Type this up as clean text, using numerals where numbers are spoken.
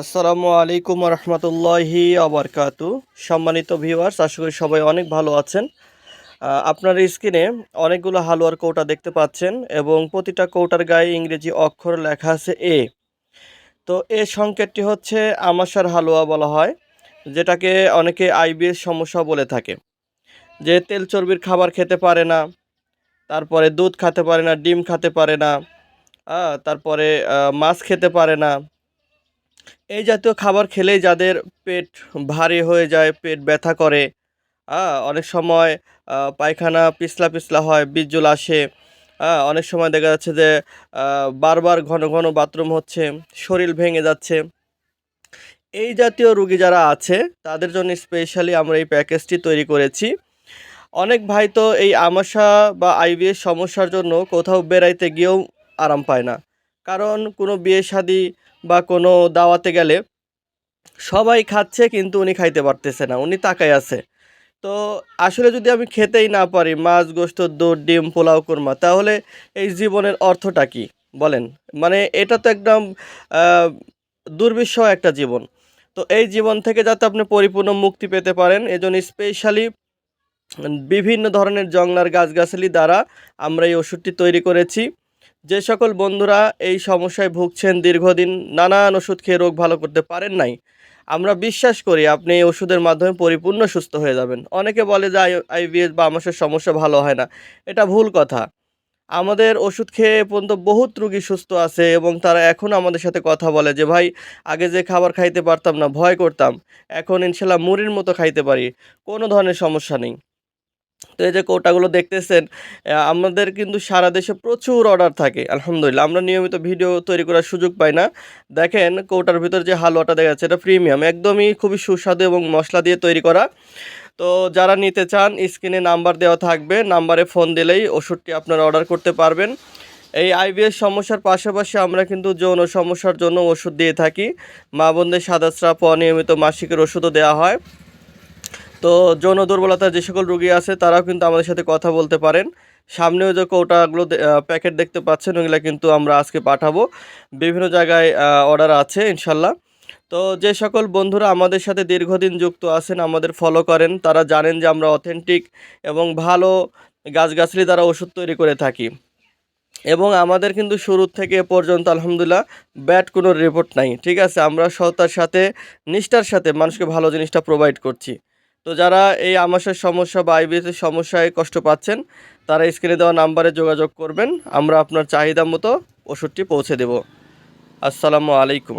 আসসালামু আলাইকুম রহমতুল্লাহি আবরকাতু। সম্মানিত ভিউয়ার্স, আশা করি সবাই অনেক ভালো আছেন। আপনার স্ক্রিনে অনেকগুলো হালুয়ার কৌটা দেখতে পাচ্ছেন এবং প্রতিটা কৌটার গায়ে ইংরেজি অক্ষর লেখা আছে এ। তো এ সংকেতটি হচ্ছে আমাশার হালুয়া বলা হয়, যেটাকে অনেকে আইবিএস সমস্যা বলে থাকে। যে তেল চর্বির খাবার খেতে পারে না, তারপরে দুধ খেতে পারে না, ডিম খেতে পারে না, তারপরে মাছ খেতে পারে না। এই জাতীয় খাবার খেলেই যাদের পেট ভারী হয়ে যায়, পেট ব্যথা করে, অনেক সময় পায়খানা পিছলা পিছলা হয়, বীর্যুল আসে, অনেক সময় দেখা যাচ্ছে যে বারবার ঘন ঘন বাথরুম হচ্ছে, শরীর ভেঙে যাচ্ছে। এই জাতীয় রোগী যারা আছে তাদের জন্য স্পেশালি আমরা এই প্যাকেজটি তৈরি করেছি। অনেক ভাই তো এই আমাশা বা আইবিএস সমস্যার জন্য কোথাও বেড়াইতে গিয়েও আরাম পায় না, কারণ কোনো বিয়ে শাদী বা কোনো দাওয়াতে গেলে সবাই খাচ্ছে কিন্তু উনি খাইতে পারতেছে না, উনি তাকায় আছে। তো আসলে যদি আমি খেতেই না পারি মাছ, গোশত, দুধ, ডিম, পোলাও, কোরমা, তাহলে এই জীবনের অর্থটা কি বলেন? মানে এটা তো একদম আহ, দুর্বিষহ একটা জীবন। তো এই জীবন থেকে যাতে আপনি পরিপূর্ণ মুক্তি পেতে পারেন, এজন্য স্পেশালি বিভিন্ন ধরনের জংলার গাছগাছালি দ্বারা আমরা এই ওষুধটি তৈরি করেছি। যে সকল বন্ধুরা এই সমস্যায় ভুগছেন, দীর্ঘদিন নানান ওষুধ খেয়ে রোগ ভালো করতে পারেন নাই, আমরা বিশ্বাস করি আপনি এই ওষুধের মাধ্যমে পরিপূর্ণ সুস্থ হয়ে যাবেন। অনেকে বলে যে আইবিএস বা আমাশয়ের সমস্যা ভালো হয় না, এটা ভুল কথা। আমাদের ওষুধ খেয়ে এ পর্যন্ত বহুত রোগী সুস্থ আছে এবং তারা এখন আমাদের সাথে কথা বলে যে ভাই, আগে যে খাবার খাইতে পারতাম না, ভয় করতাম, এখন ইনশাল্লাহ মুড়ির মতো খাইতে পারি, কোনো ধরনের সমস্যা নেই। তো এই যে কৌটাগুলো দেখতেছেন, আমাদের কিন্তু সারা দেশে প্রচুর অর্ডার থাকে আলহামদুলিল্লাহ। আমরা নিয়মিত ভিডিও তৈরি করার সুযোগ পাই না। দেখেন কৌটার ভিতর যে হালুয়াটা দেখা যাচ্ছে, এটা প্রিমিয়াম, একদমই খুবই সুস্বাদু এবং মশলা দিয়ে তৈরি করা। তো যারা নিতে চান স্ক্রিনে নাম্বার দেওয়া থাকবে, নাম্বারে ফোন দিলেই ওষুধটি আপনারা অর্ডার করতে পারবেন। এই আইবিএস সমস্যার পাশাপাশি আমরা কিন্তু যৌন সমস্যার জন্য ওষুধ দিয়ে থাকি। মা বোনদের সাদাস্রাব, অনিয়মিত মাসিকের ওষুধও দেওয়া হয়। তো যৌন দুর্বলতার যে সকল রোগী আছে তারাও কিন্তু আমাদের সাথে কথা বলতে পারেন। সামনেও যে কৌটাগুলো প্যাকেট দেখতে পাচ্ছেন, ওগুলো কিন্তু আমরা আজকে পাঠাবো। বিভিন্ন জায়গায় অর্ডার আছে ইনশাল্লাহ। তো যে সকল বন্ধুরা আমাদের সাথে দীর্ঘদিন যুক্ত আছেন, আমাদের ফলো করেন, তারা জানেন যে আমরা অথেন্টিক এবং ভালো গাছগাছালি দ্বারা ওষুধ তৈরি করে থাকি। এবং আমাদের কিন্তু শুরু থেকে এ পর্যন্ত আলহামদুলিল্লাহ ব্যাড কোনো রিপোর্ট নাই। ঠিক আছে, আমরা সততার সাথে, নিষ্ঠার সাথে মানুষকে ভালো জিনিসটা প্রোভাইড করছি। তো যারা এই আমাশয়ের সমস্যা বা আইবিএসের সমস্যায় কষ্ট পাচ্ছেন, তারা স্ক্রিনে দেওয়া নাম্বারে যোগাযোগ করবেন, আমরা আপনার চাহিদা মতো ওষুধটি পৌঁছে দেব। আসসালামু আলাইকুম।